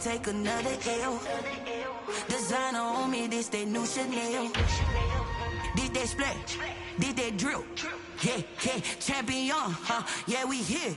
take another L. Designer on me, this that new Chanel. This that splash, this that drill. Yeah, yeah, champion, yeah, we here.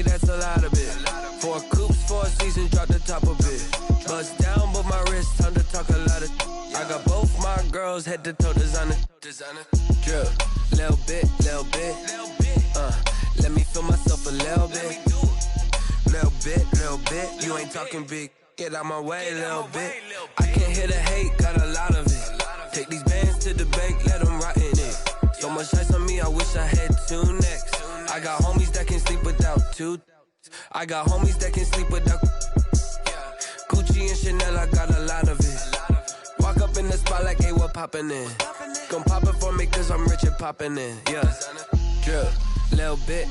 That's a lot of it. 4 coops, 4 seasons, drop the top of it. Bust down, but my wrist, time to talk a lot of. I got both my girls head to toe designer. Drip, little bit. Let me feel myself a little bit. Little bit. You ain't talking big. Get out my way, little bit. I can't hear the hate, got a lot of it. Take these bands to the bank, let them rot in it. So much ice on me, I wish I had 2 necks. I got homies that can sleep without 2. I got homies that can sleep without Gucci and Chanel, I got a lot of it. Walk up in the spot like, hey, what poppin' in? Gon' pop it for me cause I'm rich and poppin' in. Yeah, drip, little bit.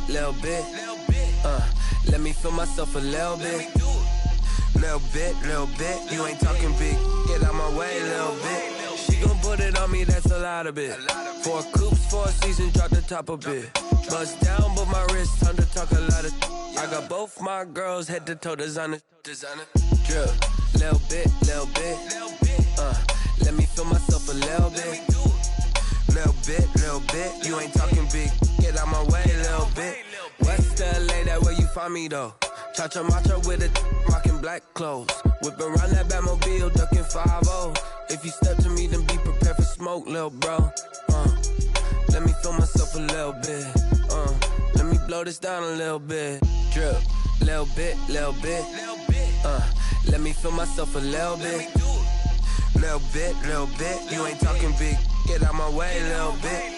Let me feel myself a little bit. Little bit. You ain't talking big. Get out my way, little bit. She gon' put it on me, that's a lot of it. 4 coops, 4 seasons, drop the top of it. Bust down, but my wrist, time to talk a lot of. I got both my girls head to toe designer. Drip, little bit. Let me feel myself a little bit. Little bit. You ain't talking big. Get out my way, little bit. West LA, that where you find me though. Cha-cha matcha with a rockin' black clothes. Whip around that Batmobile, ducking 5-0. If you step to me, then be prepared for smoke, lil' bro. Let me feel myself a little bit. Let me blow this down a little bit. Drip, little bit. Let me feel myself a little bit. Little bit. You ain't talking big. Get out my way, little bit.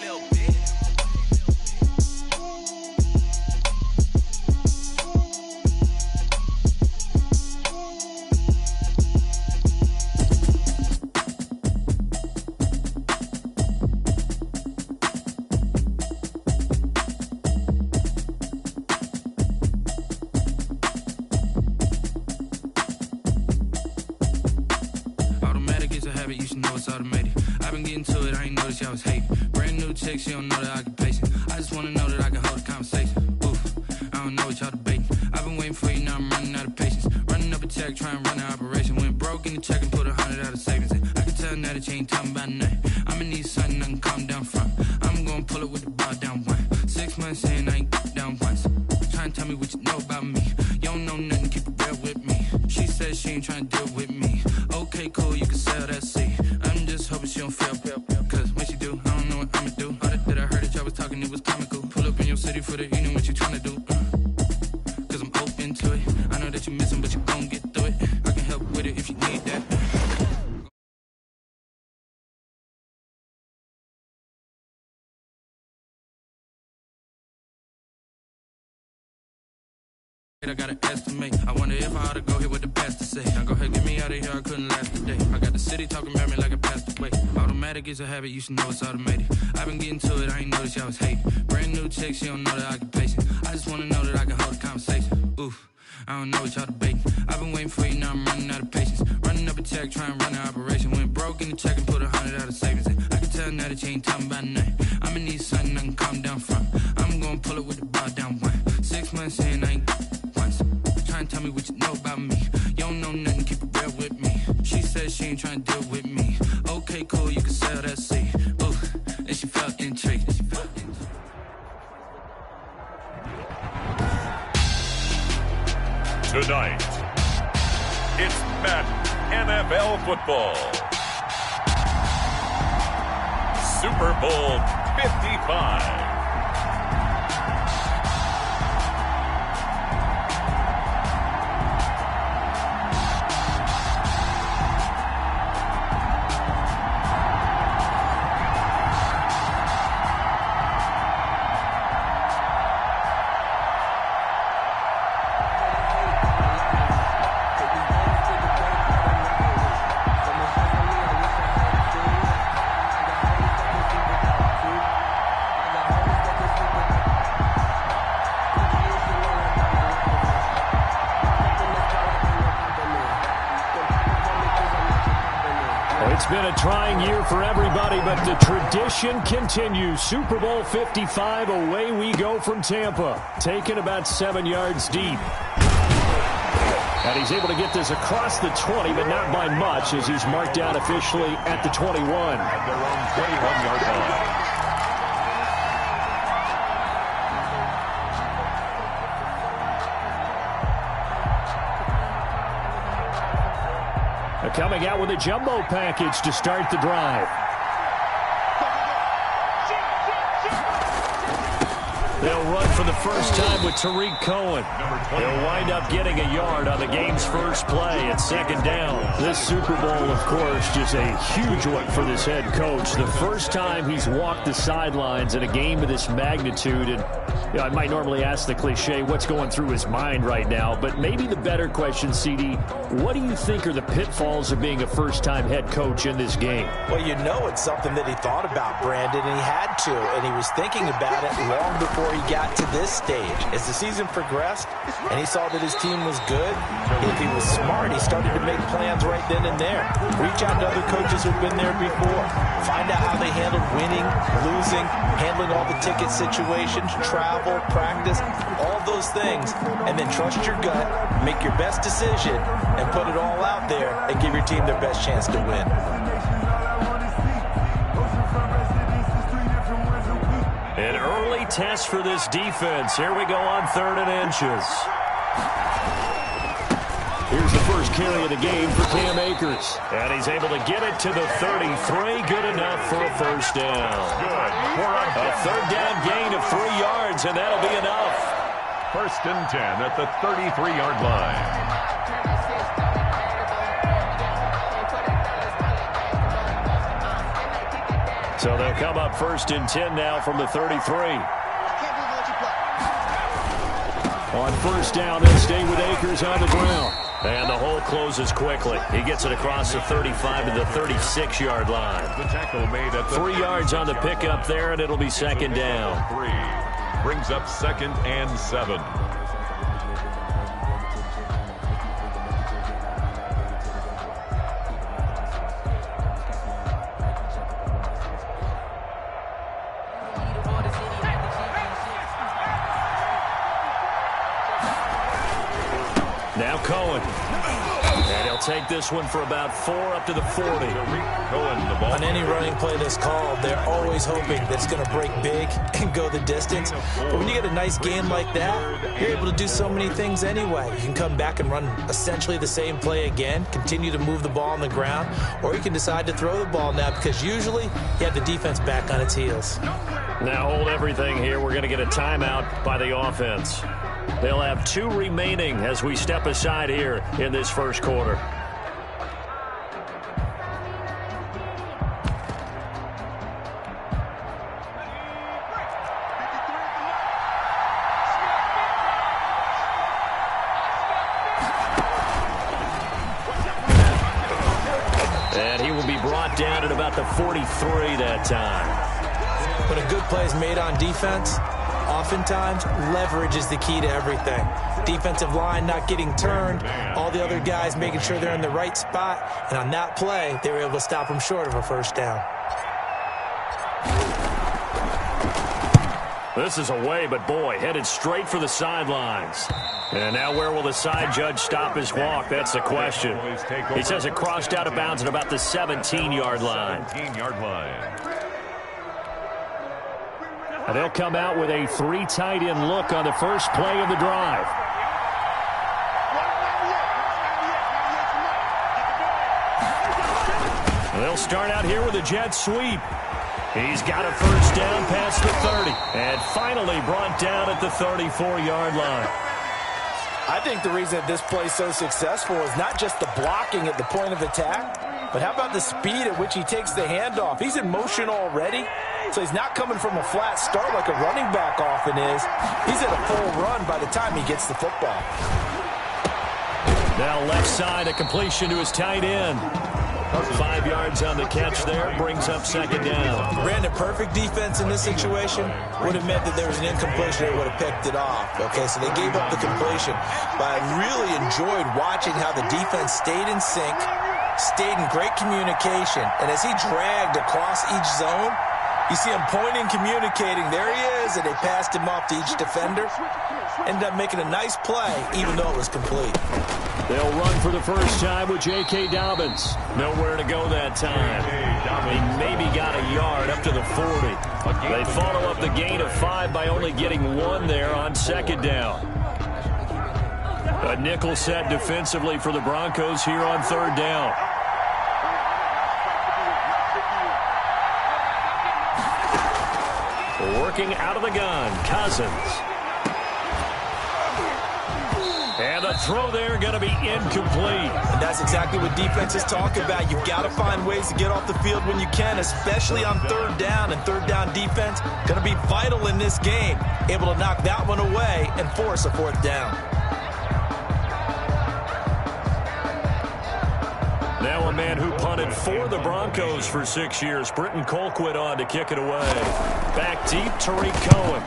I was hating. Brand new chick, she don't know the occupation. I just wanna know that I can hold a conversation. Oof, I don't know what y'all debating. I've been waiting for you, now I'm running out of patience. Running up a check, trying to run an operation. Went broke in the check and put 100 out of savings in. I can tell now that you ain't talking about nothing. I'ma need something I can calm down from. I'm gonna pull it with the bar down one. 6 months in, I ain't down once. Trying to tell me what you know about me. You don't know nothing, keep it real with me. She said she ain't trying to deal with me. Okay, cool, you can sell that seat. I'm just hoping she don't fail. Cause when she do, I don't know what I'ma do. All that I heard that y'all was talking, it was comical. Pull up in your city for the evening, what you trying to do? Cause I'm open to it. I know that you're missing, but you gon' get through it. I can help with it if you need that. I gotta estimate. I wonder if I ought to go here with the pastor say. Now go ahead, get me out of here, I couldn't last today. I got the city talking about me like I passed away. Automatic is a habit, you should know it's automated. I've been getting to it, I ain't noticed y'all was hating. Brand new chick, she don't know the occupation. I just wanna know that I can hold a conversation. Oof, I don't know what y'all debating. I've been waiting for you, now I'm running out of patience. Running up a check, trying to run an operation. Went broke in the check and put 100 out of savings in. I can tell now that you ain't talking about nothing. I'ma need something I can calm down from. I'm gonna pull it with the bar down one. 6 months in, I ain't once. Trying to tell me what you know about me. You don't know nothing, keep it real with me. She said she ain't trying to deal with me. Okay, cool, you can sell that seat. Ooh, and she felt intrigued. Tonight, it's Madden NFL football. Super Bowl 55. been a trying year for everybody, but the tradition continues. Super Bowl 55, away we go from Tampa, taken about 7 yards deep. And he's able to get this across the 20, but not by much, as he's marked down officially at the 21. At their own 21-yard line. Coming out with a jumbo package to start the drive. They'll run for the first time with Tariq Cohen. They'll wind up getting a yard on the game's first play at second down. This Super Bowl, of course, just a huge one for this head coach. The first time he's walked the sidelines in a game of this magnitude. And I might normally ask the cliche, what's going through his mind right now? But maybe the better question, CD, what do you think are the pitfalls of being a first-time head coach in this game? Well, you know it's something that he thought about, Brandon, and he had to. And he was thinking about it long before he got to this stage. As the season progressed and he saw that his team was good, if he was smart, he started to make plans right then and there. Reach out to other coaches who've been there before. Find out how they handled winning, losing, handling all the ticket situations, travel, practice, all those things. And then trust your gut, make your best decision, and put it all out there and give your team their best chance to win. An early test for this defense. Here we go on 3rd and inches. Here's the first carry of the game for Cam Akers. And he's able to get it to the 33. Good enough for a first down. A 3rd down gain of 3 yards, and that'll be enough. 1st and 10 at the 33-yard line. So they'll come up 1st and 10 now from the 33. On 1st down, they'll stay with Akers on the ground. And the hole closes quickly. He gets it across the 35 to the 36-yard line. The tackle made at the 3 yards on the pickup there, and it'll be 2nd down. 3 brings up 2nd and 7. Now Cohen. And he'll take this one for about 4 up to the 40. Cohen, the ball. On any running play that's called, they're always hoping that it's going to break big and go the distance. But when you get a nice game like that, you're able to do so many things anyway. You can come back and run essentially the same play again, continue to move the ball on the ground, or you can decide to throw the ball now because usually you have the defense back on its heels. Now hold everything here. We're going to get a timeout by the offense. They'll have 2 remaining as we step aside here in this first quarter. And he will be brought down at about the 43 that time. When a good play is made on defense, oftentimes, leverage is the key to everything. Defensive line not getting turned, all the other guys making sure they're in the right spot, and on that play, they were able to stop them short of a first down. This is away, but boy, headed straight for the sidelines. And now where will the side judge stop his walk? That's the question. He says it crossed out of bounds at about the 17-yard line. 17-yard line. And they'll come out with a 3 tight end look on the first play of the drive. They'll start out here with a jet sweep. He's got a first down past the 30. And finally brought down at the 34-yard line. I think the reason that this play is so successful is not just the blocking at the point of attack, but how about the speed at which he takes the handoff? He's in motion already, so he's not coming from a flat start like a running back often is. He's at a full run by the time he gets the football. Now left side, a completion to his tight end. 5 yards on the catch there, brings up 2nd down. Brandon, perfect defense in this situation would have meant that there was an incompletion. They would have picked it off. Okay, so they gave up the completion. But I really enjoyed watching how the defense stayed in sync, stayed in great communication. And as he dragged across each zone, you see him pointing, communicating. There he is, and they passed him off to each defender. Ended up making a nice play, even though it was complete. They'll run for the first time with J.K. Dobbins. Nowhere to go that time. He maybe got a yard up to the 40. They follow up the gain of 5 by only getting 1 there on second down. A nickel set defensively for the Broncos here on third down. Working out of the gun, Cousins. And the throw there going to be incomplete. And that's exactly what defenses talk about. You've got to find ways to get off the field when you can, especially on third down. And third down defense going to be vital in this game. Able to knock that one away and force a fourth down. Now a man who punted for the Broncos for 6 years. Britton Colquitt on to kick it away. Back deep, Tariq Cohen.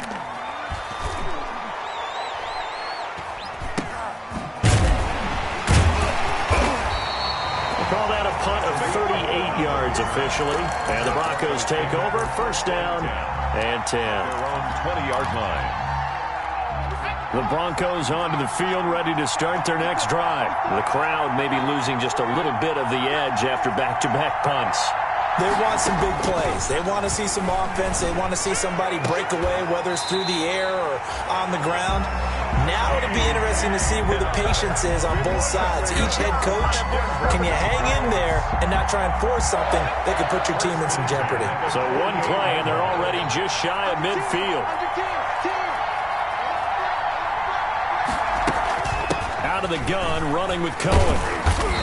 Call that a punt of 38 yards officially. And the Broncos take over. First down and 10. Their own 20-yard line. The Broncos onto the field, ready to start their next drive. The crowd may be losing just a little bit of the edge after back-to-back punts. They want some big plays. They want to see some offense. They want to see somebody break away, whether it's through the air or on the ground. Now it'll be interesting to see where the patience is on both sides. Each head coach, can you hang in there and not try and force something that could put your team in some jeopardy? So one play, and they're already just shy of midfield. Out of the gun, running with Cohen.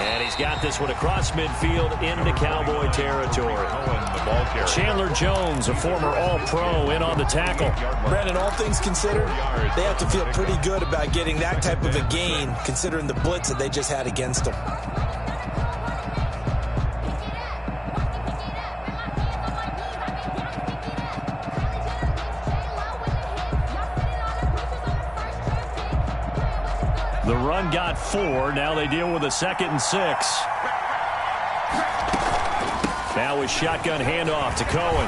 And he's got this one across midfield into Cowboy territory. Chandler Jones, a former All-Pro, in on the tackle. Brandon, all things considered, they have to feel pretty good about getting that type of a gain, considering the blitz that they just had against them. The run got 4. Now they deal with a 2nd and 6. Now with shotgun handoff to Cohen.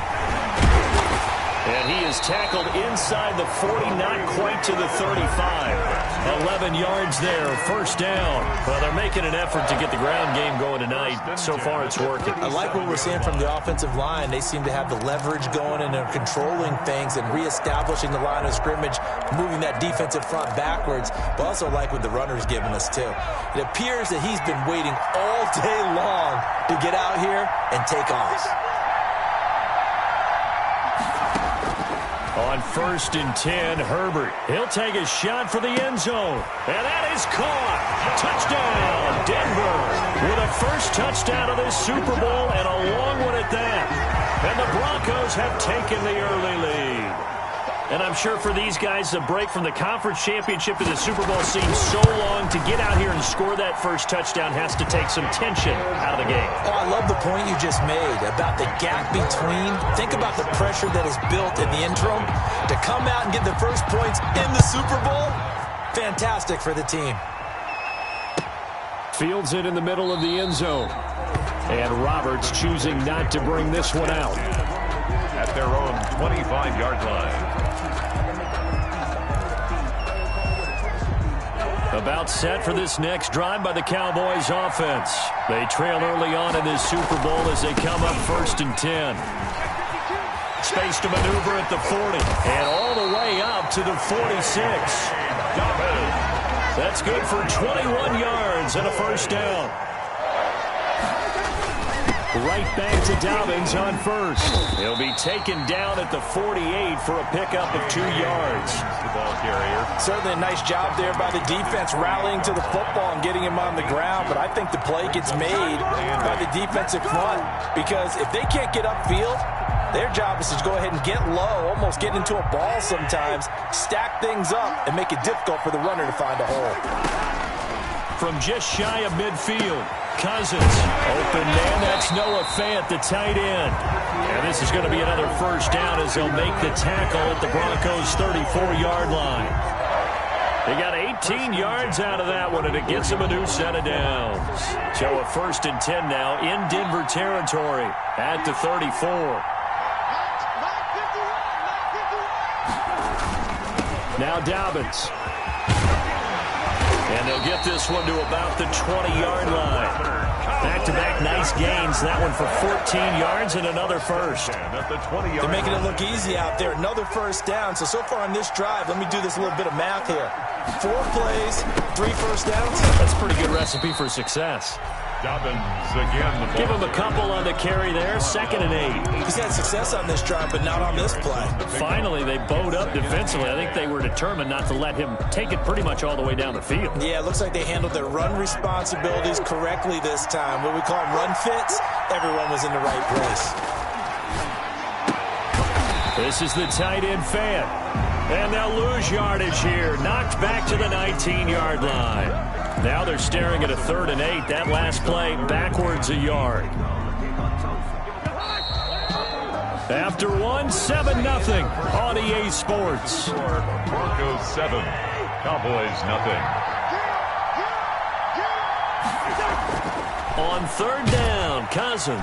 And he is tackled inside the 40, not quite to the 35. 11 yards there, first down. Well, they're making an effort to get the ground game going tonight. So far, it's working. I like what we're seeing from the offensive line. They seem to have the leverage going, and they're controlling things and reestablishing the line of scrimmage, moving that defensive front backwards. But also like what the runner's giving us, too. It appears that he's been waiting all day long to get out here and take off. On 1st and 10, Herbert. He'll take a shot for the end zone. And that is caught. Touchdown, Denver. With a first touchdown of this Super Bowl and a long one at that. And the Broncos have taken the early lead. And I'm sure for these guys, the break from the conference championship to the Super Bowl seems so long. To get out here and score that first touchdown has to take some tension out of the game. Oh, I love the point you just made about the gap between. Think about the pressure that is built in the interim. To come out and get the first points in the Super Bowl, fantastic for the team. Fields it in the middle of the end zone. And Roberts choosing not to bring this one out. At their own 25-yard line. About set for this next drive by the Cowboys offense. They trail early on in this Super Bowl as they come up 1st and 10. Space to maneuver at the 40. And all the way up to the 46. That's good for 21 yards and a first down. Right back to Dobbins on 1st. He'll be taken down at the 48 for a pickup of 2 yards. The ball carrier. Certainly a nice job there by the defense rallying to the football and getting him on the ground, but I think the play gets made by the defensive front because if they can't get upfield, their job is to go ahead and get low, almost get into a ball sometimes, stack things up, and make it difficult for the runner to find a hole. From just shy of midfield, Cousins. Open man, that's Noah Fant, the tight end. And this is going to be another first down as they'll make the tackle at the Broncos' 34-yard line. He got 18 yards out of that one, and it gets him a new set of downs. So a 1st and 10 now in Denver territory at the 34. Now Dobbins. And they'll get this one to about the 20-yard line. Back-to-back nice gains. That one for 14 yards and another first. They're making it look easy out there. Another first down. So far on this drive, let me do this little bit of math here. 4 plays, 3 first downs. That's a pretty good recipe for success. Dobbins again. Give him a couple on the carry there. 2nd and 8. He's had success on this drive, but not on this play. Finally, they bowed up defensively. I think they were determined not to let him take it pretty much all the way down the field. Yeah, it looks like they handled their run responsibilities correctly this time. What we call run fits, everyone was in the right place. This is the tight end fan. And they'll lose yardage here. Knocked back to the 19-yard line. Now they're staring at a 3rd and 8. That last play backwards a yard. After 1, 7-0 on EA Sports. Broncos 7, Cowboys nothing. On 3rd down, Cousins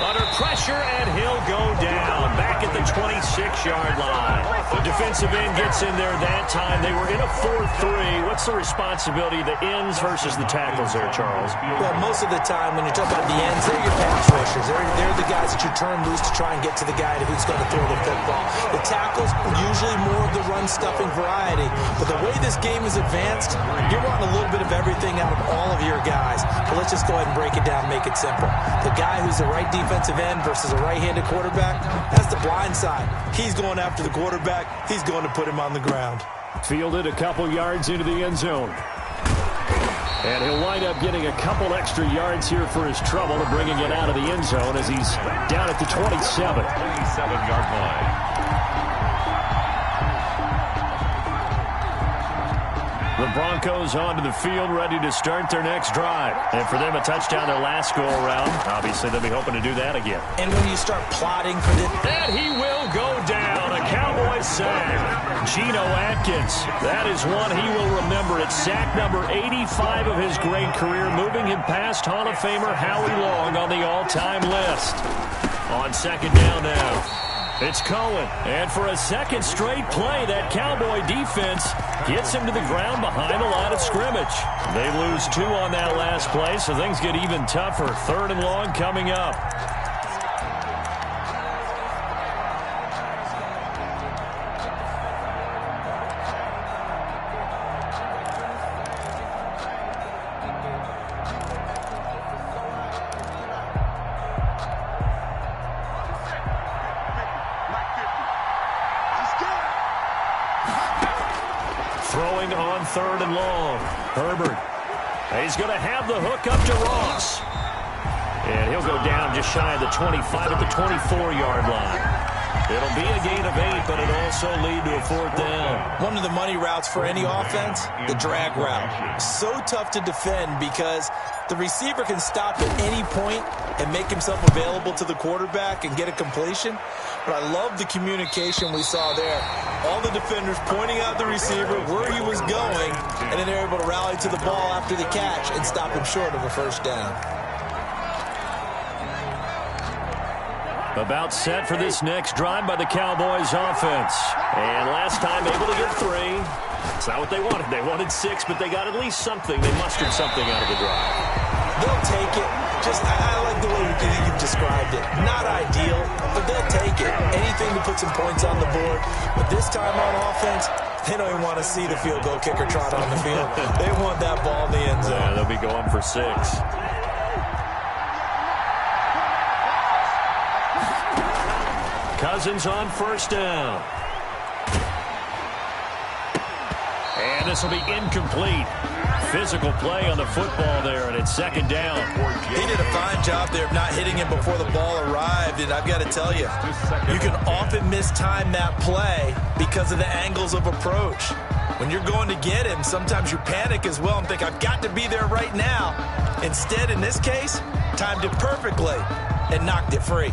under pressure, and he'll go down back at the 26-yard line. The defensive end gets in there that time. They were in a 4-3. What's the responsibility of the ends versus the tackles there, Charles? Well, most of the time when you talk about the ends, they're your pass rushers. They're the guys that you turn loose to try and get to the guy who's going to throw the football. The tackles, usually more of the run-stuffing variety. But the way this game is advanced, you're wanting a little bit of everything out of all of your guys. But let's just go ahead and break it down, make it simple. The guy who's the right defensive end versus a right-handed quarterback, that's the blind side. He's going after the quarterback. He's going to put him on the ground. Fielded a couple yards into the end zone. And he'll wind up getting a couple extra yards here for his trouble and bringing it out of the end zone as he's down at the 27. 27-yard line. The Broncos onto the field, ready to start their next drive. And for them, a touchdown their last go-around. Obviously, they'll be hoping to do that again. And when you start plotting for this... And he will go down. A Cowboy sack. Geno Atkins. That is one he will remember. It's sack number 85 of his great career, moving him past Hall of Famer Howie Long on the all-time list. On 2nd down now. It's Cohen, and for a second straight play, that Cowboy defense gets him to the ground behind the line of scrimmage. They lose 2 on that last play, so things get even tougher. 3rd and long coming up. Throwing on 3rd and long. Herbert. He's going to have the hook up to Ross. And he'll go down just shy of the 25 at the 24-yard line. It'll be a gain of 8, but it'll also lead to a 4th down. One of the money routes for any offense, the drag route. So tough to defend because the receiver can stop at any point and make himself available to the quarterback and get a completion. But I love the communication we saw there. All the defenders pointing out the receiver where he was going, and then they're able to rally to the ball after the catch and stop him short of a 1st down. About set for this next drive by the Cowboys offense. And last time able to get 3. It's not what they wanted. They wanted 6, but they got at least something. They mustered something out of the drive. They'll take it. I like the way you've described it. Not ideal, but they'll take it. Anything to put some points on the board. But this time on offense, they don't even want to see the field goal kicker trot on the field. They want that ball in the end zone. Yeah, they'll be going for 6. Cousins on 1st down. And this will be incomplete. Physical play on the football there, and it's 2nd down. He did a fine job there of not hitting him before the ball arrived, and I've got to tell you, you can often mistime that play because of the angles of approach. When you're going to get him, sometimes you panic as well and think, I've got to be there right now. Instead, in this case, timed it perfectly and knocked it free.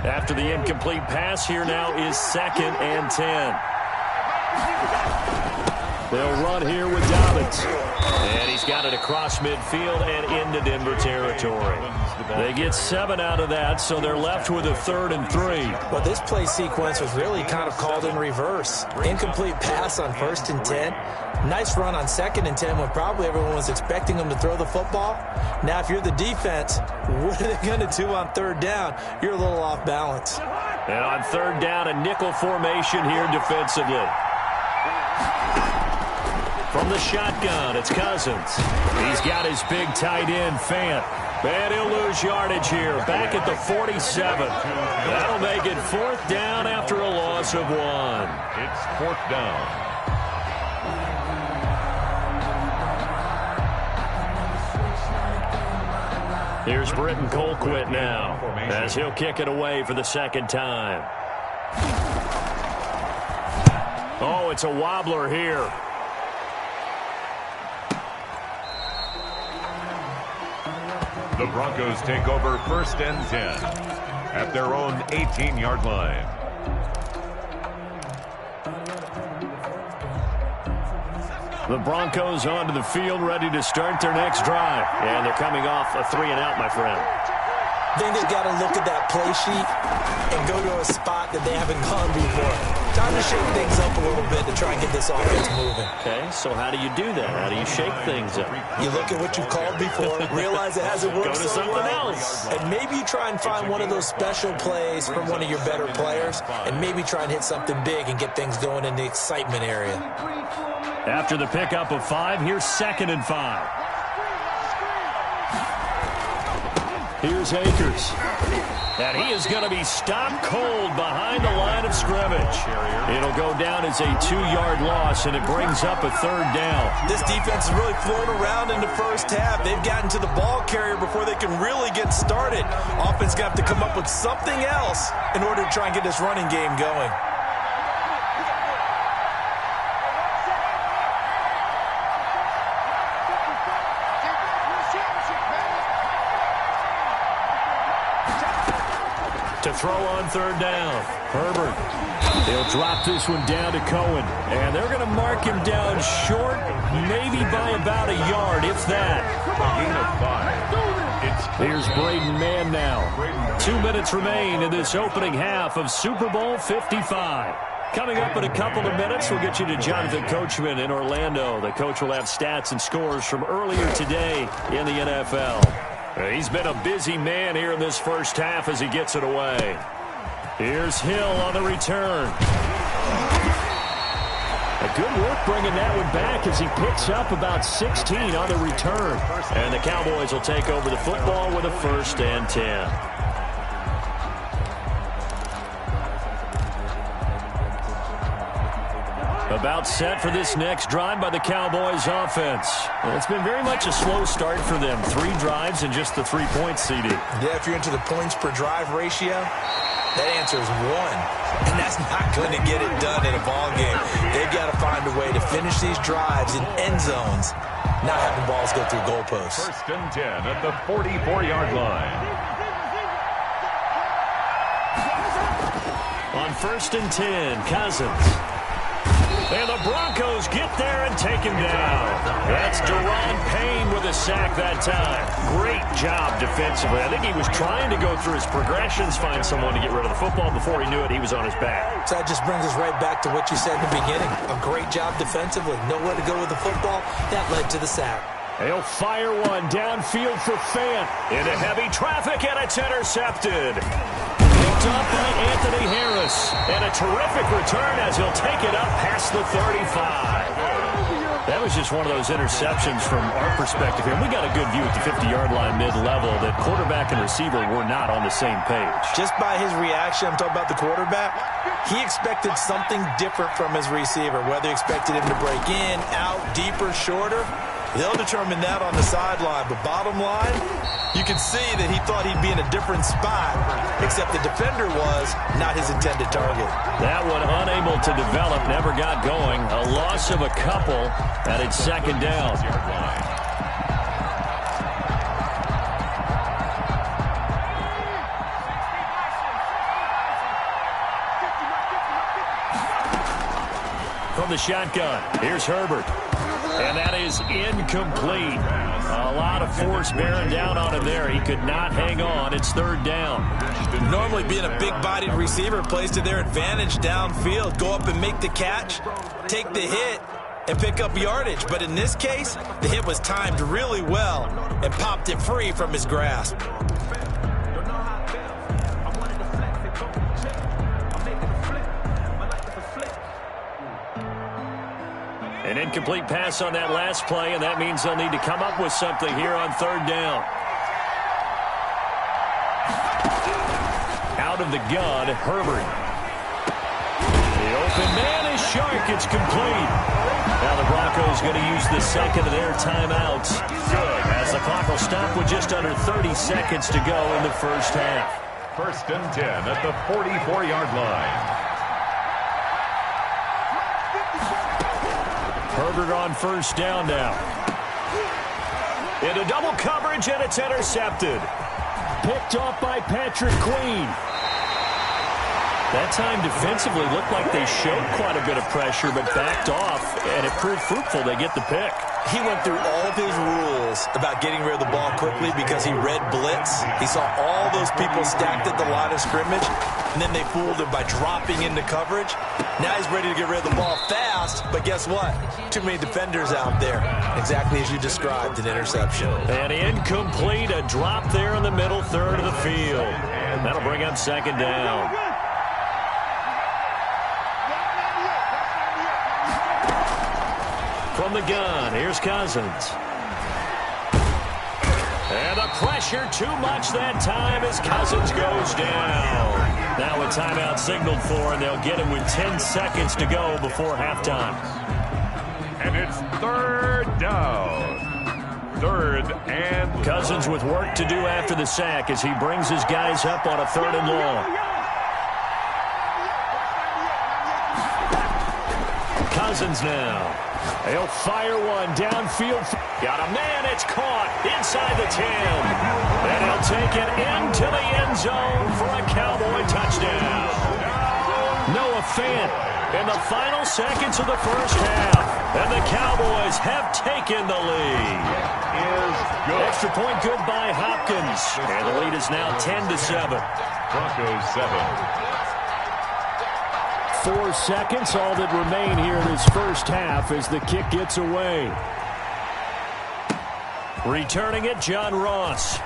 After the incomplete pass, here now is 2nd and 10. They'll run here with Dobbins. And he's got it across midfield and into Denver territory. They get 7 out of that, so they're left with a 3rd and 3. Well, this play sequence was really kind of called in reverse. Incomplete pass on 1st and 10. Nice run on 2nd and 10 when probably everyone was expecting them to throw the football. Now, if you're the defense, what are they going to do on 3rd down? You're a little off balance. And on 3rd down, a nickel formation here defensively. From the shotgun, it's Cousins. He's got his big tight end, Fant. And he'll lose yardage here, back at the 47. That'll make it 4th down after a loss of 1. It's 4th down. Here's Britton Colquitt now, as he'll kick it away for the 2nd time. Oh, it's a wobbler here. The Broncos take over 1st and 10 at their own 18-yard line. The Broncos onto the field, ready to start their next drive. And they're coming off a 3-and-out, my friend. I think they've got to look at that play sheet and go to a spot that they haven't gone before. Time to shake things up a little bit to try and get this offense moving. Okay, so how do you do that? How do you shake things up? You look at what you've called before, realize it hasn't worked Go to something else. And maybe you try and find one of those special plays from one of your better players, and maybe try and hit something big and get things going in the excitement area. After the pickup of 5, here's 2nd and 5. Here's Akers. And he is going to be stopped cold behind the line of scrimmage. It'll go down as a 2-yard loss, and it brings up a 3rd down. This defense is really flown around in the first half. They've gotten to the ball carrier before they can really get started. Offense going to have to come up with something else in order to try and get this running game going. To throw on 3rd down. Herbert. He'll drop this one down to Cohen. And they're going to mark him down short, maybe by about a yard, if that. Here's Braden Mann now. 2 minutes remain in this opening half of Super Bowl 55. Coming up in a couple of minutes, we'll get you to Jonathan Coachman in Orlando. The coach will have stats and scores from earlier today in the NFL. He's been a busy man here in this first half as he gets it away. Here's Hill on the return. A good work bringing that one back as he picks up about 16 on the return. And the Cowboys will take over the football with a 1st and 10. About set for this next drive by the Cowboys offense. Well, it's been very much a slow start for them. 3 drives and just the 3 points, CD. Yeah, if you're into the points per drive ratio, that answer is 1. And that's not going to get it done in a ball game. They've got to find a way to finish these drives in end zones, not having balls go through goalposts. 1st and 10 at the 44-yard line. On 1st and 10, Cousins. And the Broncos get there and take him down. That's Deron Payne with a sack that time. Great job defensively. I think he was trying to go through his progressions, find someone to get rid of the football. Before he knew it, he was on his back. So that just brings us right back to what you said in the beginning. A great job defensively. Nowhere to go with the football. That led to the sack. He'll fire one downfield for Fant. Into heavy traffic, and it's intercepted. Picked up by Anthony Harris. And a terrific return as he'll take it up past the 35. That was just one of those interceptions from our perspective here. We got a good view at the 50-yard line mid-level that quarterback and receiver were not on the same page. Just by his reaction, I'm talking about the quarterback, he expected something different from his receiver, whether he expected him to break in, out, deeper, shorter. They'll determine that on the sideline. But bottom line, you can see that he thought he'd be in a different spot, except the defender was not his intended target. That one unable to develop, never got going. A loss of a couple, and it's 2nd down. from the shotgun. Here's Herbert. And that is incomplete. A lot of force bearing down on him there. He could not hang on. It's third down. Normally being a big-bodied receiver plays to their advantage downfield. Go up and make the catch, take the hit, and pick up yardage. But in this case, the hit was timed really well and popped it free from his grasp. An incomplete pass on that last play, and that means they'll need to come up with something here on third down. Out of the gun, Herbert. The open man is Shark. It's complete. Now the Broncos going to use the second of their timeouts. Good. As the clock will stop with just under 30 seconds to go in the first half. 1st and 10 at the 44-yard line. Herbert on first down now. Into double coverage, and it's intercepted. Picked off by Patrick Queen. That time defensively looked like they showed quite a bit of pressure, but backed off, and it proved fruitful. They get the pick. He went through all of his rules about getting rid of the ball quickly because he read blitz. He saw all those people stacked at the line of scrimmage, and then they fooled him by dropping into coverage. Now he's ready to get rid of the ball fast, but guess what? Too many defenders out there. Exactly as you described, an interception. And incomplete, a drop there in the middle third of the field. That'll bring up second down. From the gun, here's Cousins. And the pressure too much that time as Cousins goes down. Now a timeout signaled for, and they'll get him with 10 seconds to go before halftime. And it's third down. 3rd and Cousins with work to do after the sack as he brings his guys up on a 3rd and long. Cousins now. He'll fire one downfield. Got a man. It's caught inside the 10. And he'll take it into the end zone for a Cowboy touchdown. Noah Fant in the final seconds of the first half. And the Cowboys have taken the lead. Extra point good by Hopkins. And the lead is now 10-7. Broncos 7. 4 seconds, all that remain here in this first half as the kick gets away. Returning it, John Ross.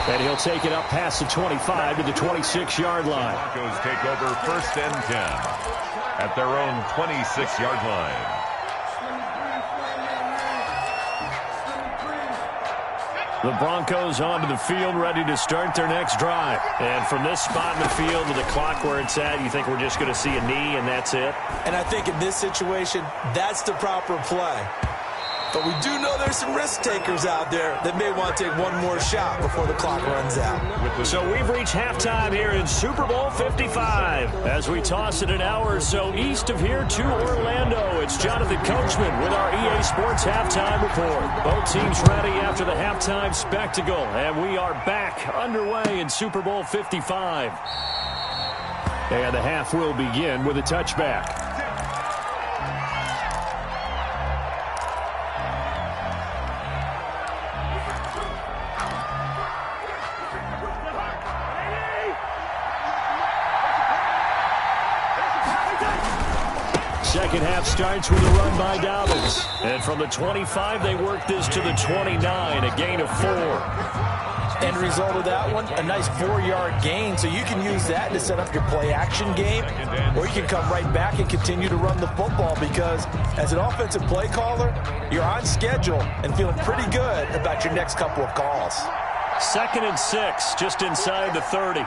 And he'll take it up past the 25 to the 26-yard line. Broncos take over 1st and 10 at their own 26-yard line. The Broncos onto the field, ready to start their next drive. And from this spot in the field with the clock where it's at, you think we're just going to see a knee and that's it? And I think in this situation, that's the proper play. But we do know there's some risk takers out there that may want to take one more shot before the clock runs out. So we've reached halftime here in Super Bowl 55. As we toss it an hour or so east of here to Orlando, it's Jonathan Coachman with our EA Sports Halftime Report. Both teams ready after the halftime spectacle, and we are back underway in Super Bowl 55. And the half will begin with a touchback. Second half starts with a run by Dobbins. And from the 25, they work this to the 29, a gain of 4. End result of that one, a nice 4-yard gain. So you can use that to set up your play-action game, or you can come right back and continue to run the football because as an offensive play caller, you're on schedule and feeling pretty good about your next couple of calls. 2nd and 6, just inside the 30.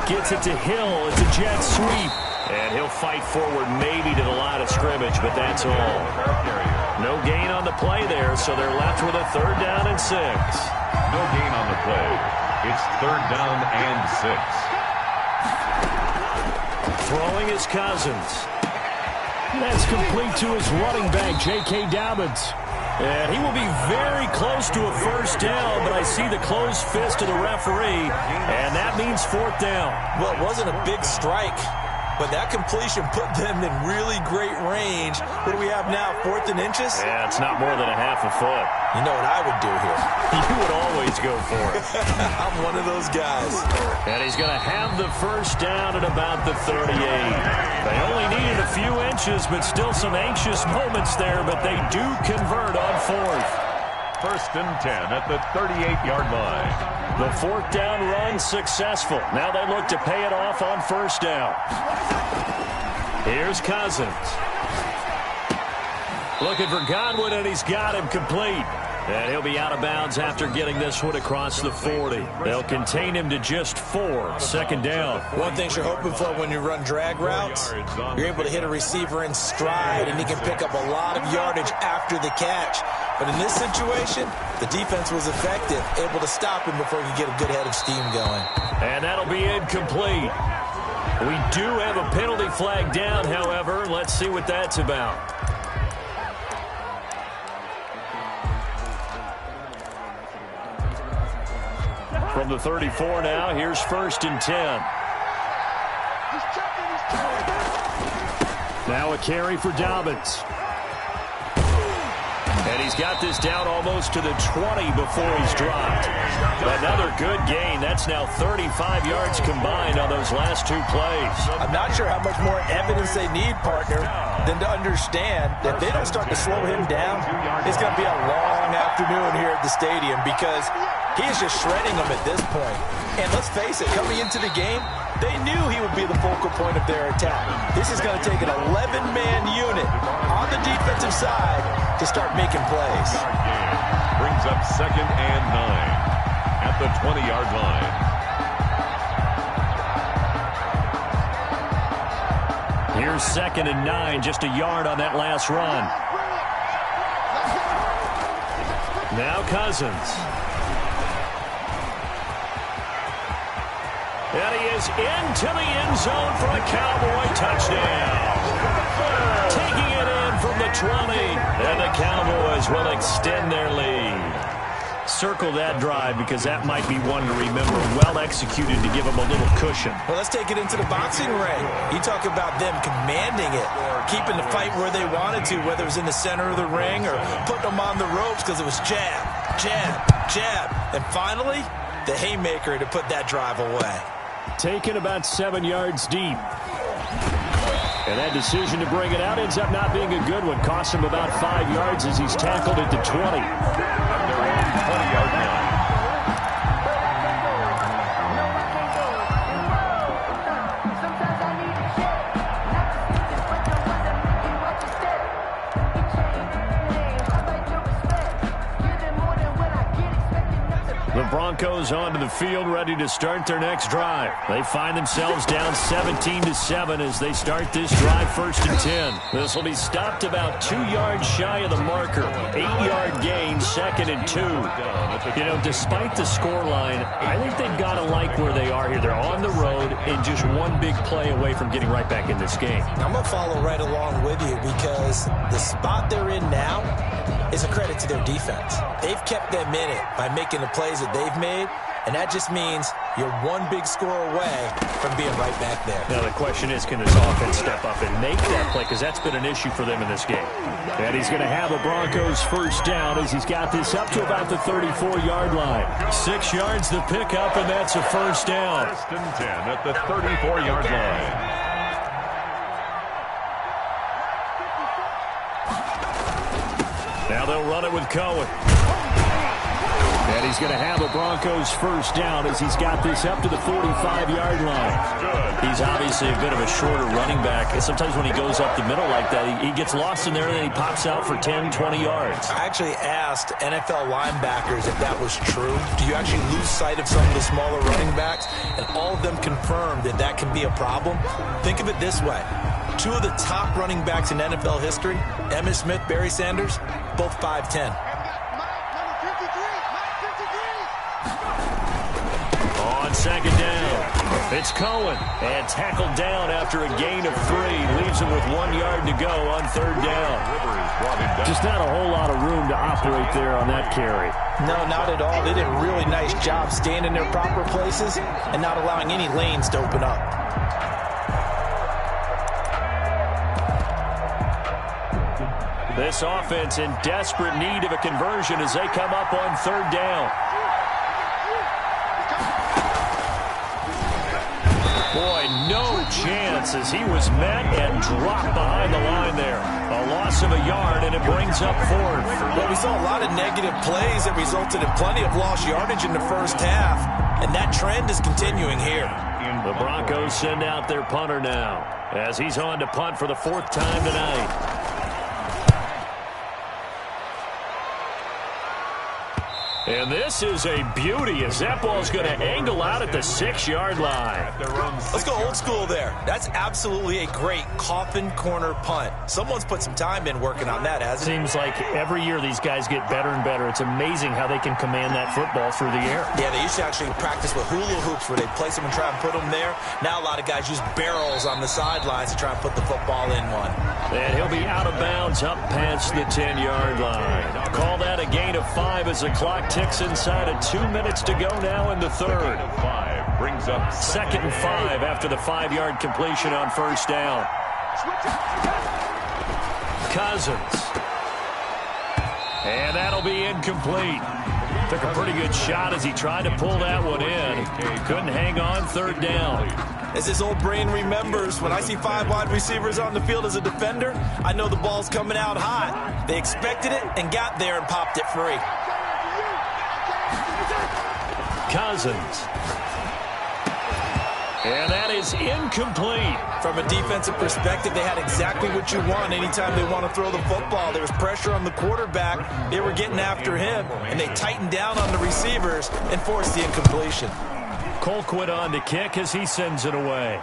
Gets it to Hill. It's a jet sweep. And he'll fight forward maybe to the line of scrimmage, but that's all. No gain on the play there, so they're left with a 3rd down and 6. No gain on the play. It's 3rd down and 6. Throwing is Cousins. That's complete to his running back, J.K. Dobbins. And he will be very close to a first down, but I see the closed fist of the referee, and that means fourth down. Well, it wasn't a big strike, but that completion put them in really great range. What do we have now, 4th and inches? Yeah, it's not more than a half a foot. You know what I would do here? You would always go for it. I'm one of those guys. And he's going to have the first down at about the 38. They only needed a few inches, but still some anxious moments there, but they do convert on 4th. 1st and 10 at the 38-yard line. The 4th down run successful. Now they look to pay it off on 1st down. Here's Cousins. Looking for Godwin, and he's got him complete. And he'll be out of bounds after getting this one across the 40. They'll contain him to just 4. 2nd down. One thing you're hoping for when you run drag routes, you're able to hit a receiver in stride, and he can pick up a lot of yardage after the catch. But in this situation, the defense was effective, able to stop him before he could get a good head of steam going. And that'll be incomplete. We do have a penalty flag down, however. Let's see what that's about. From the 34 now, here's 1st and 10. Now a carry for Dobbins. And he's got this down almost to the 20 before he's dropped. Another good gain. That's now 35 yards combined on those last 2 plays. I'm not sure how much more evidence they need, partner, than to understand that if they don't start to slow him down, it's going to be a long afternoon here at the stadium because he is just shredding them at this point. And let's face it, coming into the game, they knew he would be the focal point of their attack. This is going to take an 11-man unit on the defensive side to start making plays. Brings up 2nd and 9 at the 20-yard line. Here's 2nd and 9, just a yard on that last run. Now Cousins. And he is into the end zone for a Cowboy touchdown. Taking it in from the 20. And the Cowboys will extend their lead. Circle that drive because that might be one to remember. Well executed to give them a little cushion. Well, let's take it into the boxing ring. You talk about them commanding it, keeping the fight where they wanted to, whether it was in the center of the ring or putting them on the ropes because it was jab, jab, jab. And finally, the haymaker to put that drive away. Taken about 7 yards deep. And that decision to bring it out ends up not being a good one. Cost him about 5 yards as he's tackled at the 20. At their own 20-yard line. The Broncos onto the field, ready to start their next drive. They find themselves down 17-7 as they start this drive, 1st and 10. This will be stopped about 2 yards shy of the marker. 8-yard gain, 2nd and 2. You know, despite the scoreline, I think they've got to like where they are here. They're on the road and just one big play away from getting right back in this game. I'm going to follow right along with you because the spot they're in now is a credit to their defense. They've kept them in it by making the plays that they've made, and that just means you're one big score away from being right back there. Now the question is, can this offense step up and make that play, because that's been an issue for them in this game. And he's going to have a Broncos first down as he's got this up to about the 34-yard line. 6 yards the pickup, and that's a first down. 1st and 10 at the 34-yard line. Now they'll run it with Cohen. And he's going to have a Broncos first down as he's got this up to the 45-yard line. He's obviously a bit of a shorter running back. And sometimes when he goes up the middle like that, he gets lost in there and then he pops out for 10, 20 yards. I actually asked NFL linebackers if that was true. Do you actually lose sight of some of the smaller running backs? And all of them confirmed that that can be a problem. Think of it this way. 2 of the top running backs in NFL history, Emmitt Smith, Barry Sanders, both 5'10". On 2nd down. It's Cohen, and tackled down after a gain of 3. Leaves him with 1 yard to go on 3rd down. Just not a whole lot of room to operate there on that carry. No, not at all. They did a really nice job staying in their proper places and not allowing any lanes to open up. This offense in desperate need of a conversion as they come up on 3rd down. Boy, no chance as he was met and dropped behind the line there. A loss of a yard, and it brings up 4th. Well, we saw a lot of negative plays that resulted in plenty of lost yardage in the first half, and that trend is continuing here. The Broncos send out their punter now as he's on to punt for the 4th time tonight. And this is a beauty as that ball's going to angle out at the 6-yard line. Let's go old school there. That's absolutely a great coffin corner punt. Someone's put some time in working on that, hasn't it? Seems like every year these guys get better and better. It's amazing how they can command that football through the air. Yeah, they used to actually practice with hula hoops where they place them and try and put them there. Now a lot of guys use barrels on the sidelines to try and put the football in one. And he'll be out of bounds up past the 10-yard line. Call that a gain of 5 as the clock ticks inside of 2 minutes to go now in the 3rd. 5 brings up 2nd and 5 after the 5-yard completion on 1st down. Cousins. And that'll be incomplete. Took a pretty good shot as he tried to pull that one in. Couldn't hang on 3rd down. As his old brain remembers, when I see 5 wide receivers on the field as a defender, I know the ball's coming out hot. They expected it and got there and popped it free. Cousins. And that is incomplete. From a defensive perspective, they had exactly what you want anytime they want to throw the football. There was pressure on the quarterback. They were getting after him, and they tightened down on the receivers and forced the incompletion. Colquitt on to kick as he sends it away.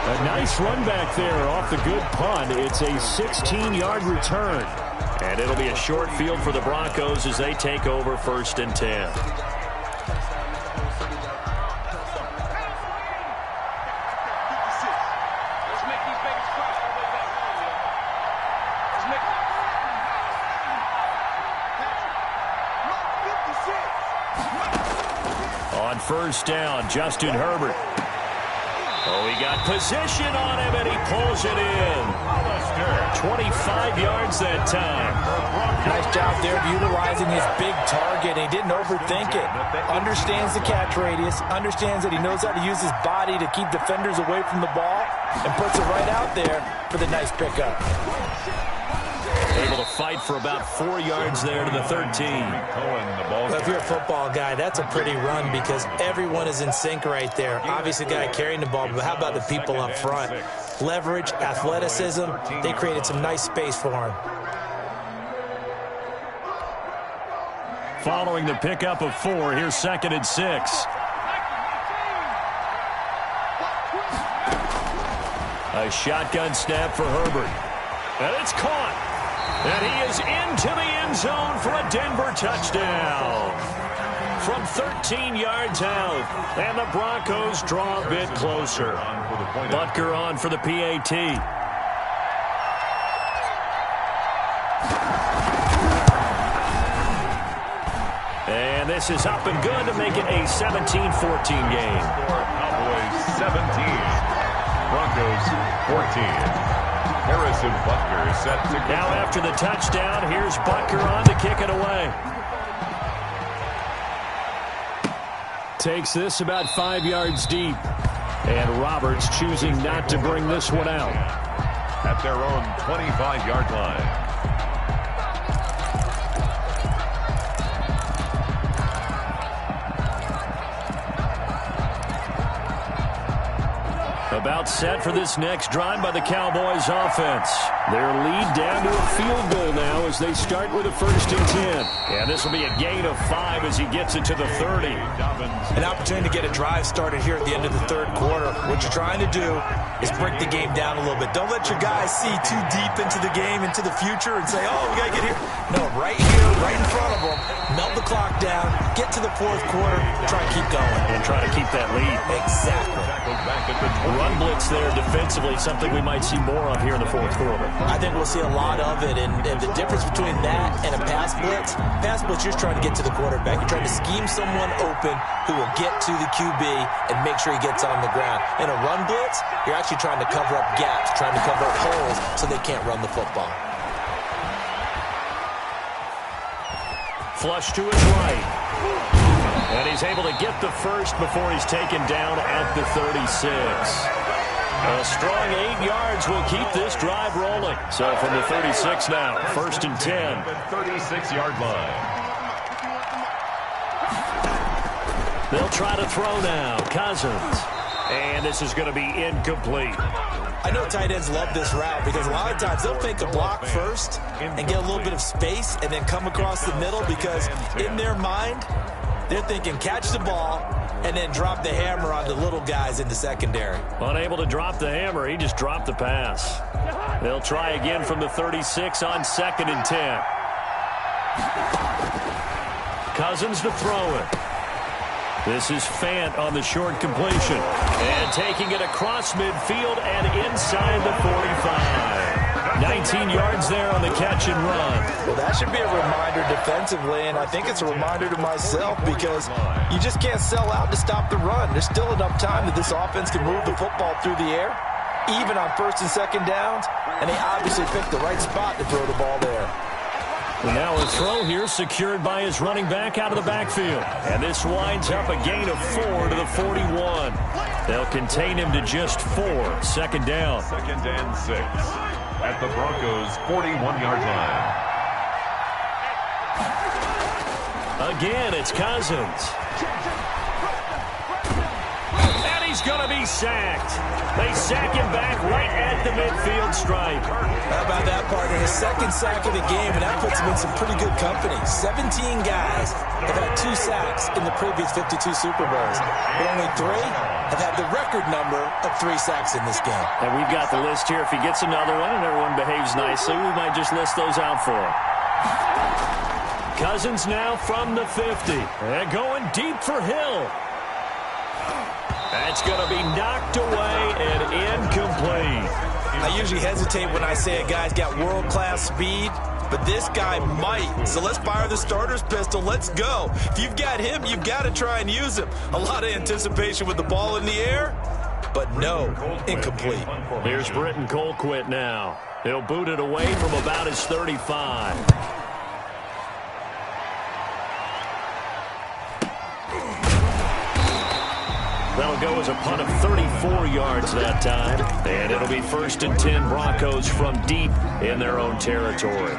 A nice run back there off the good punt. It's a 16-yard return. And it'll be a short field for the Broncos as they take over 1st and 10. On 1st down, Justin Herbert. Oh, he got position on him, and he pulls it in. 25 yards that time. Nice job there of utilizing his big target. He didn't overthink it. Understands the catch radius. Understands that he knows how to use his body to keep defenders away from the ball. And puts it right out there for the nice pickup. Able to fight for about 4 yards there to the 13. Well, if you're a football guy, that's a pretty run because everyone is in sync right there. Obviously, the guy carrying the ball, but how about the people up front? Leverage, athleticism, they created some nice space for him. Following the pickup of 4, here's 2nd and 6. A shotgun snap for Herbert. And it's caught. And he is into the end zone for a Denver touchdown. From 13 yards out. And the Broncos draw a bit closer. Butker on for the PAT. And this is up and good to make it a 17-14 game. Cowboys 17, Broncos 14. Harrison Butker is set to go. Now after the touchdown, here's Butker on to kick it away. Takes this about 5 yards deep. And Roberts choosing not to bring this one out. At their own 25-yard line. About set for this next drive by the Cowboys offense. Their lead down to a field goal now as they start with a 1st and 10. And this will be a gain of 5 as he gets it to the 30. An opportunity to get a drive started here at the end of the 3rd quarter. What you're trying to do is break the game down a little bit. Don't let your guys see too deep into the game, into the future, and say, oh, we got to get here. No, right here, right in front of them. Melt the clock down, get to the 4th quarter, try and keep going. And try to keep that lead. Exactly. Run blitz there defensively, something we might see more of here in the 4th quarter. I think we'll see a lot of it, and the difference between that and a pass blitz, you're just trying to get to the quarterback. You're trying to scheme someone open who will get to the QB and make sure he gets on the ground. In a run blitz, you're actually trying to cover up gaps, trying to cover up holes so they can't run the football. Flush to his right. And he's able to get the first before he's taken down at the 36. A strong 8 yards will keep this drive rolling. So from the 36 now, 1st and 10. 36-yard line. They'll try to throw now. Cousins. And this is going to be incomplete. I know tight ends love this route because a lot of times they'll fake a block first and get a little bit of space and then come across the middle because in their mind, they're thinking catch the ball and then drop the hammer on the little guys in the secondary. Unable to drop the hammer, he just dropped the pass. They'll try again from the 36 on 2nd and 10. Cousins to throw it. This is Fant on the short completion. And taking it across midfield and inside the 45. 19 yards there on the catch and run. Well, that should be a reminder defensively, and I think it's a reminder to myself because you just can't sell out to stop the run. There's still enough time that this offense can move the football through the air, even on 1st and 2nd downs, and they obviously picked the right spot to throw the ball there. And now a throw here secured by his running back out of the backfield. And this winds up a gain of 4 to the 41. They'll contain him to just 4. 2nd down. 2nd and 6 at the Broncos' 41-yard line. Again, it's Cousins. And he's going to be sacked. They sack him back right at the midfield stripe. How about that, partner? His 2nd sack of the game, and that puts him in some pretty good company. 17 guys have had 2 sacks in the previous 52 Super Bowls, but only 3 have had the record number of 3 sacks in this game. And we've got the list here. If he gets another one and everyone behaves nicely, we might just list those out for him. Cousins now from the 50. And going deep for Hill. That's going to be knocked away and incomplete. I usually hesitate when I say a guy's got world-class speed, but this guy might. So let's fire the starter's pistol. Let's go. If you've got him, you've got to try and use him. A lot of anticipation with the ball in the air, but no, incomplete. Here's Britton Colquitt now. He'll boot it away from about his 35. That'll go as a punt of 34 yards that time. And it'll be 1st and 10 Broncos from deep in their own territory.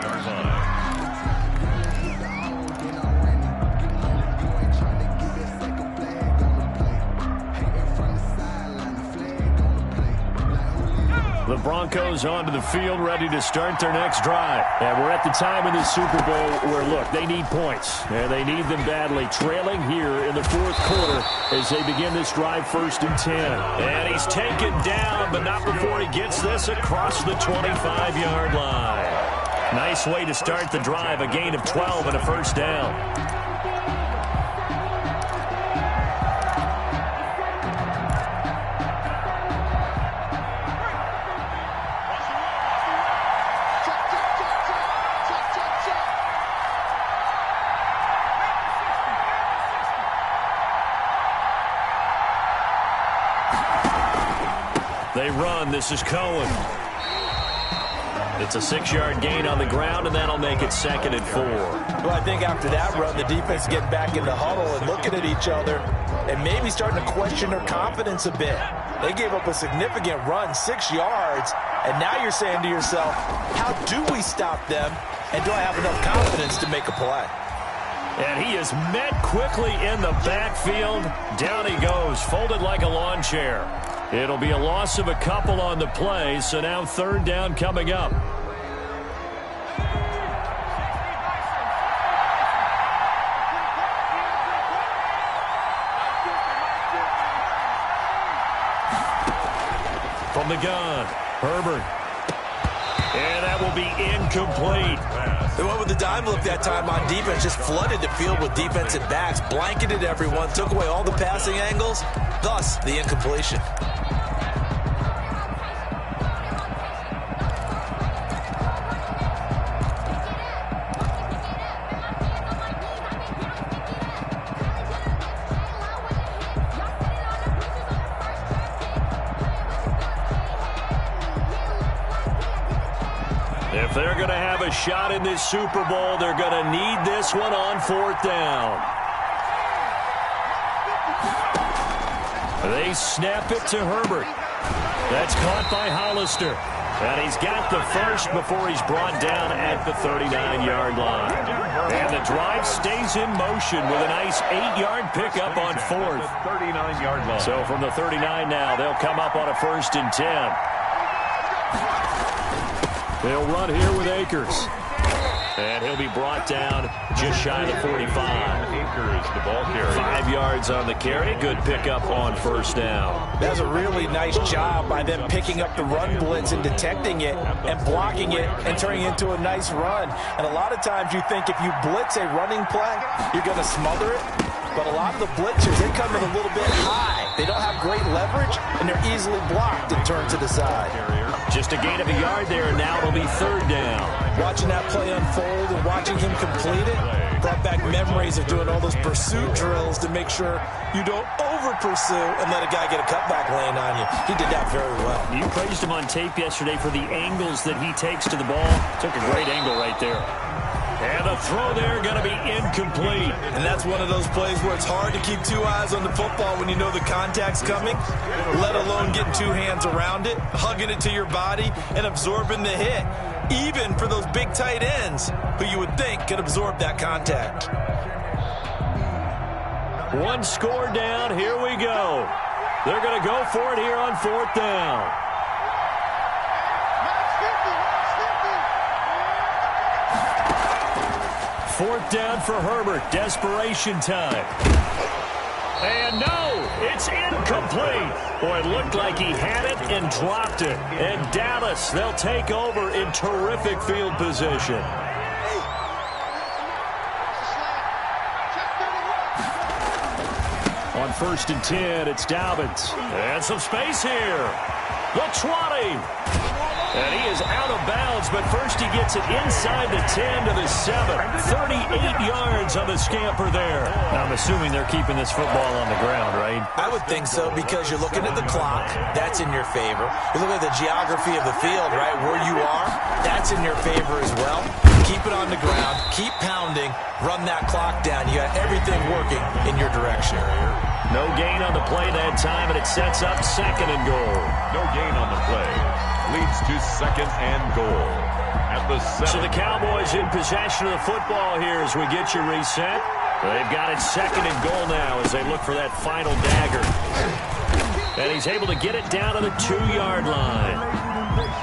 The Broncos onto the field, ready to start their next drive. And we're at the time in the Super Bowl where, look, they need points. And they need them badly. Trailing here in the 4th quarter as they begin this drive 1st and 10. And he's taken down, but not before he gets this across the 25-yard line. Nice way to start the drive, a gain of 12 and a 1st down. They run. This is Cohen. It's a 6-yard gain on the ground, and that'll make it 2nd and 4. Well, I think after that run, the defense is getting back in the huddle and looking at each other and maybe starting to question their confidence a bit. They gave up a significant run, 6 yards, and now you're saying to yourself, how do we stop them, and do I have enough confidence to make a play? And he is met quickly in the backfield. Down he goes, folded like a lawn chair. It'll be a loss of a couple on the play, so now third down coming up. From the gun, Herbert. And that will be incomplete. They went with the dime look that time on defense, just flooded the field with defensive backs, blanketed everyone, took away all the passing angles, thus the incompletion. If they're going to have a shot in this Super Bowl, they're going to need this one on fourth down. They snap it to Herbert. That's caught by Hollister. And he's got the first before he's brought down at the 39-yard line. And the drive stays in motion with a nice 8-yard pickup on fourth. 39-yard line. So from the 39 now, they'll come up on a 1st and 10. They'll run here with Akers. And he'll be brought down just shy of the 45. Akers, the ball carrier. 5 yards on the carry. Good pickup on first down. That was a really nice job by them picking up the run blitz and detecting it and blocking it and turning it into a nice run. And a lot of times you think if you blitz a running play, you're going to smother it. But a lot of the blitzers, they come in a little bit high. They don't have great leverage, and they're easily blocked and turned to the side. Just a gain of a yard there, and now it'll be third down. Watching that play unfold and watching him complete it brought back memories of doing all those pursuit drills to make sure you don't over-pursue and let a guy get a cutback lane on you. He did that very well. You praised him on tape yesterday for the angles that he takes to the ball. Took a great angle right there. And the throw there going to be incomplete. And that's one of those plays where it's hard to keep two eyes on the football when you know the contact's coming, let alone getting two hands around it, hugging it to your body, and absorbing the hit, even for those big tight ends who you would think could absorb that contact. One score down. Here we go. They're going to go for it here on fourth down. Fourth down for Herbert. Desperation time. And no, it's incomplete. Boy, it looked like he had it and dropped it. And Dallas, they'll take over in terrific field position. On 1st and 10, it's Dobbins. And some space here. The 20. And he is out of bounds, but first he gets it inside the 10 to the 7. 38 yards on the scamper there. I'm assuming they're keeping this football on the ground, right? I would think so, because you're looking at the clock. That's in your favor. You look at the geography of the field, right, where you are. That's in your favor as well. Keep it on the ground. Keep pounding. Run that clock down. You got everything working in your direction. No gain on the play that time, and it sets up 2nd and goal. No gain on the play. Leads to 2nd and goal at the 7. So the Cowboys in possession of the football here as we get you reset. They've got it 2nd and goal now as they look for that final dagger. And he's able to get it down to the 2-yard line.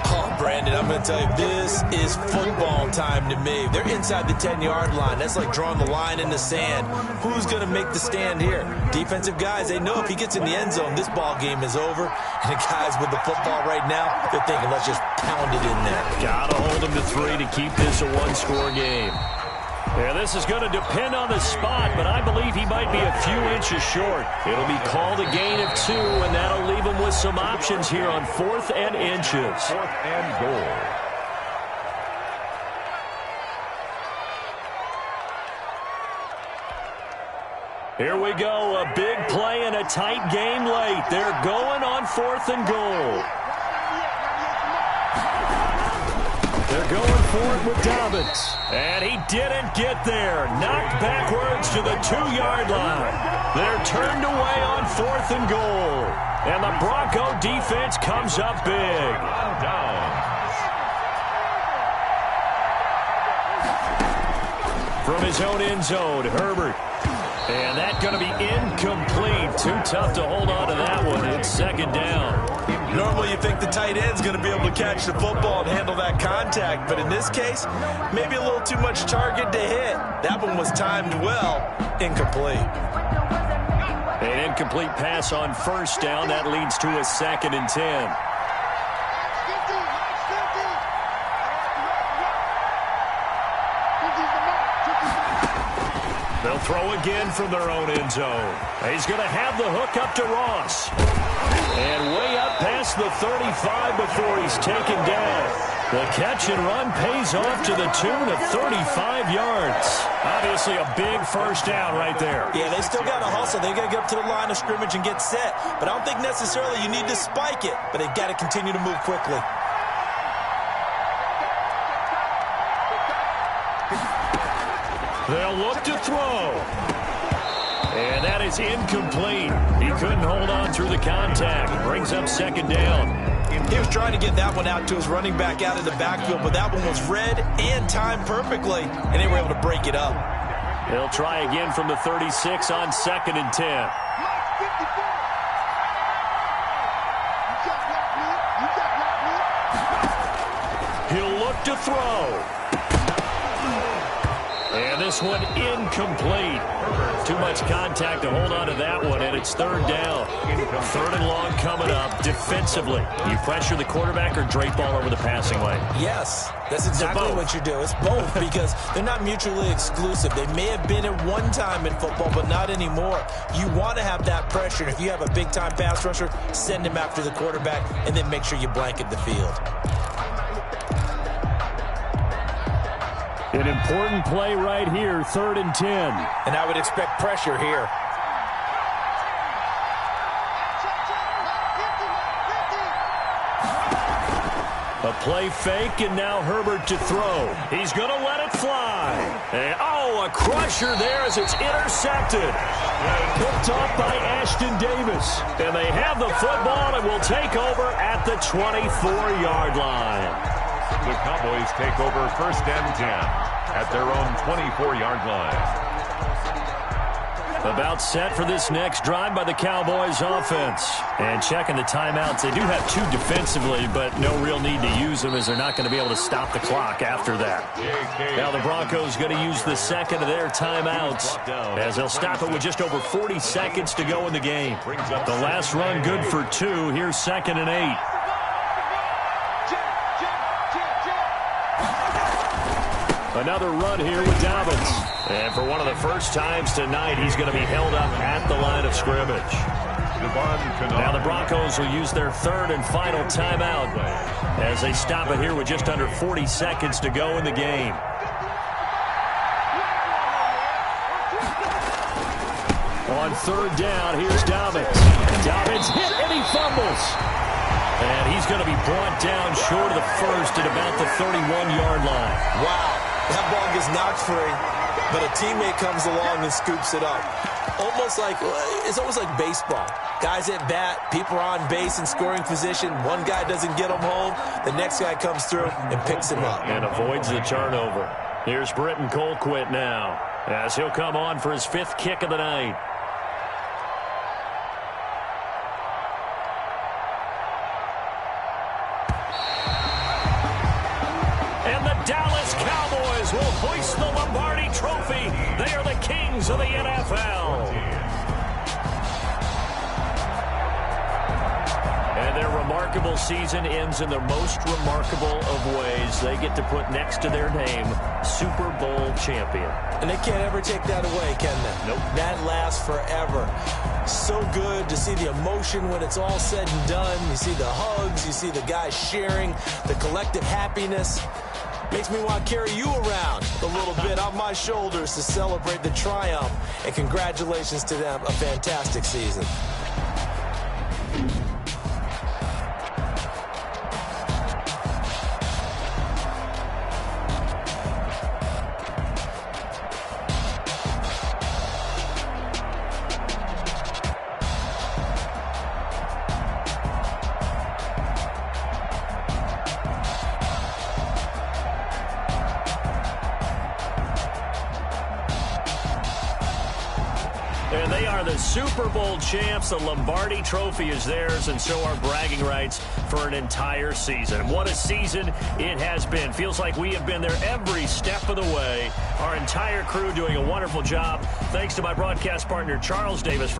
Oh, Brandon, I'm going to tell you, this is football time to me. They're inside the 10-yard line. That's like drawing the line in the sand. Who's going to make the stand here? Defensive guys, they know if he gets in the end zone, this ball game is over. And the guys with the football right now, they're thinking, let's just pound it in there. Got to hold him to 3 to keep this a one-score game. Yeah, this is going to depend on the spot, but I believe he might be a few inches short. It'll be called a gain of 2, and that'll leave him with some options here on 4th and inches. 4th and goal. Here we go, a big play and a tight game late. They're going on 4th and goal. They're going for it with Dobbins. And he didn't get there. Knocked backwards to the 2-yard line. They're turned away on 4th and goal. And the Bronco defense comes up big. From his own end zone, Herbert. And that's going to be incomplete. too tough to hold on to that one. It's second down. Normally you think the tight end's going to be able to catch the football and handle that contact, but in this case, maybe a little too much target to hit. That one was timed well. Incomplete. An incomplete pass on first down. That leads to a 2nd and 10. They'll throw again from their own end zone. He's going to have the hook up to Ross. And way up past the 35 before he's taken down. The catch and run pays off to the tune of 35 yards. Obviously a big first down right there. Yeah, they still got to hustle. They got to get up to the line of scrimmage and get set. But I don't think necessarily you need to spike it. But they got to continue to move quickly. They'll look to throw. And that is incomplete. He couldn't hold on through the contact. Brings up second down. He was trying to get that one out to his running back out of the backfield, but that one was read and timed perfectly, and they were able to break it up. They'll try again from the 36 on 2nd and 10. He'll look to throw. And this one incomplete. Too much contact to hold on to that one, and it's 3rd down. 3rd and long coming up. Defensively, you pressure the quarterback or drape all over the passing lane? Yes, that's exactly what you do. It's both because they're not mutually exclusive. They may have been at one time in football, but not anymore. You want to have that pressure. If you have a big-time pass rusher, send him after the quarterback, and then make sure you blanket the field. An important play right here, 3rd and 10. And I would expect pressure here. A play fake, and now Herbert to throw. He's going to let it fly. And, a crusher there as it's intercepted. Picked off by Ashton Davis. And they have the football and will take over at the 24-yard line. The Cowboys take over 1st and 10 at their own 24-yard line. About set for this next drive by the Cowboys offense. And checking the timeouts. They do have 2 defensively, but no real need to use them as they're not going to be able to stop the clock after that. Now the Broncos going to use the 2nd of their timeouts as they'll stop it with just over 40 seconds to go in the game. The last run good for 2. Here's 2nd and 8. Another run here with Dobbins. And for one of the first times tonight, he's going to be held up at the line of scrimmage. Now the Broncos will use their 3rd and final timeout as they stop it here with just under 40 seconds to go in the game. On 3rd down, here's Dobbins. Dobbins hit and he fumbles. And he's going to be brought down short of the first at about the 31-yard line. Wow. That ball gets knocked free, but a teammate comes along and scoops it up. It's almost like baseball. Guys at bat, people are on base in scoring position. One guy doesn't get him home. The next guy comes through and picks him up. And avoids the turnover. Here's Britton Colquitt now as he'll come on for his 5th kick of the night. Dallas Cowboys will hoist the Lombardi Trophy. They are the kings of the NFL. And their remarkable season ends in the most remarkable of ways. They get to put next to their name, Super Bowl champion. And they can't ever take that away, can they? Nope. That lasts forever. So good to see the emotion when it's all said and done. You see the hugs. You see the guys sharing, the collective happiness. Makes me want to carry you around a little bit on my shoulders to celebrate the triumph. And congratulations to them. A fantastic season. And they are the Super Bowl champs. The Lombardi Trophy is theirs, and so are bragging rights for an entire season. What a season it has been. Feels like we have been there every step of the way. Our entire crew doing a wonderful job. Thanks to my broadcast partner, Charles Davis.